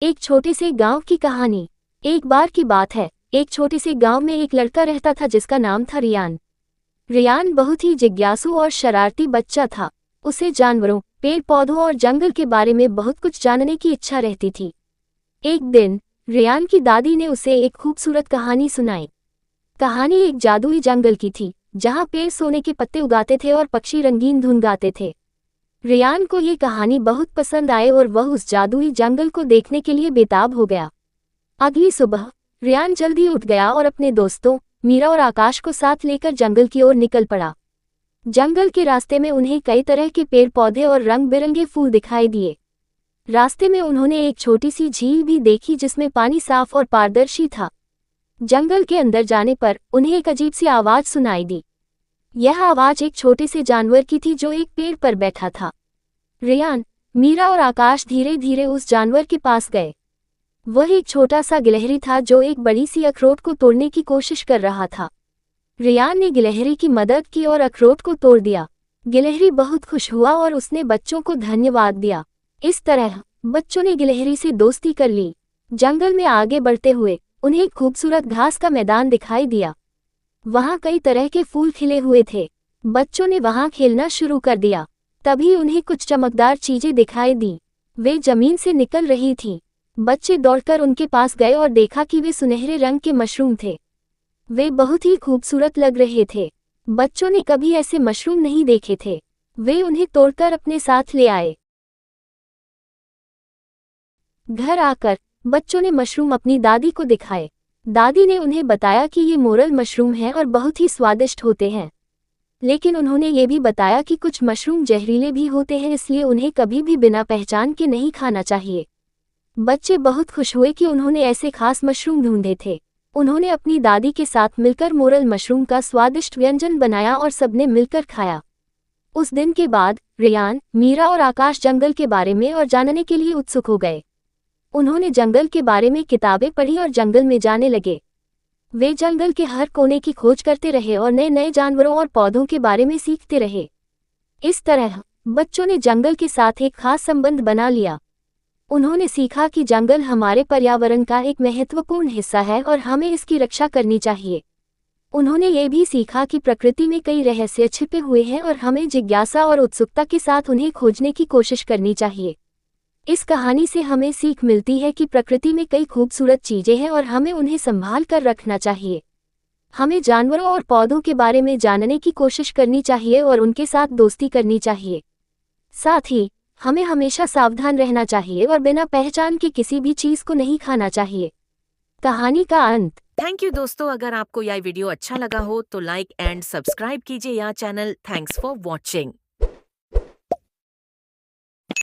एक छोटे से गांव की कहानी। एक बार की बात है, एक छोटे से गांव में एक लड़का रहता था जिसका नाम था रियान। रियान बहुत ही जिज्ञासु और शरारती बच्चा था। उसे जानवरों, पेड़ पौधों और जंगल के बारे में बहुत कुछ जानने की इच्छा रहती थी। एक दिन रियान की दादी ने उसे एक खूबसूरत कहानी सुनाई। कहानी एक जादुई जंगल की थी, जहां पेड़ सोने के पत्ते उगाते थे और पक्षी रंगीन धुन गाते थे। रियान को ये कहानी बहुत पसंद आई और वह उस जादुई जंगल को देखने के लिए बेताब हो गया। अगली सुबह रियान जल्दी उठ गया और अपने दोस्तों मीरा और आकाश को साथ लेकर जंगल की ओर निकल पड़ा। जंगल के रास्ते में उन्हें कई तरह के पेड़ पौधे और रंग बिरंगे फूल दिखाई दिए। रास्ते में उन्होंने एक छोटी सी झील भी देखी जिसमें पानी साफ और पारदर्शी था। जंगल के अंदर जाने पर उन्हें एक अजीब सी आवाज सुनाई दी। यह आवाज एक छोटे से जानवर की थी जो एक पेड़ पर बैठा था। रियान, मीरा और आकाश धीरे धीरे उस जानवर के पास गए। वह एक छोटा सा गिलहरी था जो एक बड़ी सी अखरोट को तोड़ने की कोशिश कर रहा था। रियान ने गिलहरी की मदद की और अखरोट को तोड़ दिया। गिलहरी बहुत खुश हुआ और उसने बच्चों को धन्यवाद दिया। इस तरह बच्चों ने गिलहरी से दोस्ती कर ली। जंगल में आगे बढ़ते हुए उन्हें एक खूबसूरत घास का मैदान दिखाई दिया। वहां कई तरह के फूल खिले हुए थे। बच्चों ने वहां खेलना शुरू कर दिया। तभी उन्हें कुछ चमकदार चीजें दिखाई दी। वे जमीन से निकल रही थीं। बच्चे दौड़कर उनके पास गए और देखा कि वे सुनहरे रंग के मशरूम थे। वे बहुत ही खूबसूरत लग रहे थे। बच्चों ने कभी ऐसे मशरूम नहीं देखे थे। वे उन्हें तोड़कर अपने साथ ले आए। घर आकर बच्चों ने मशरूम अपनी दादी को दिखाए। दादी ने उन्हें बताया कि ये मोरल मशरूम हैं और बहुत ही स्वादिष्ट होते हैं। लेकिन उन्होंने ये भी बताया कि कुछ मशरूम जहरीले भी होते हैं, इसलिए उन्हें कभी भी बिना पहचान के नहीं खाना चाहिए। बच्चे बहुत खुश हुए कि उन्होंने ऐसे खास मशरूम ढूंढे थे। उन्होंने अपनी दादी के साथ मिलकर मोरल मशरूम का स्वादिष्ट व्यंजन बनाया और सबने मिलकर खाया। उस दिन के बाद रियान, मीरा और आकाश जंगल के बारे में और जानने के लिए उत्सुक हो गए। उन्होंने जंगल के बारे में किताबें पढ़ी और जंगल में जाने लगे। वे जंगल के हर कोने की खोज करते रहे और नए नए जानवरों और पौधों के बारे में सीखते रहे। इस तरह बच्चों ने जंगल के साथ एक खास संबंध बना लिया। उन्होंने सीखा कि जंगल हमारे पर्यावरण का एक महत्वपूर्ण हिस्सा है और हमें इसकी रक्षा करनी चाहिए। उन्होंने ये भी सीखा कि प्रकृति में कई रहस्य छिपे हुए हैं और हमें जिज्ञासा और उत्सुकता के साथ उन्हें खोजने की कोशिश करनी चाहिए। इस कहानी से हमें सीख मिलती है कि प्रकृति में कई खूबसूरत चीजें हैं और हमें उन्हें संभाल कर रखना चाहिए। हमें जानवरों और पौधों के बारे में जानने की कोशिश करनी चाहिए और उनके साथ दोस्ती करनी चाहिए। साथ ही हमें हमेशा सावधान रहना चाहिए और बिना पहचान के किसी भी चीज को नहीं खाना चाहिए। कहानी का अंत। थैंक यू दोस्तों, अगर आपको यह वीडियो अच्छा लगा हो तो लाइक एंड सब्सक्राइब कीजिए यह चैनल। Thanks for watching.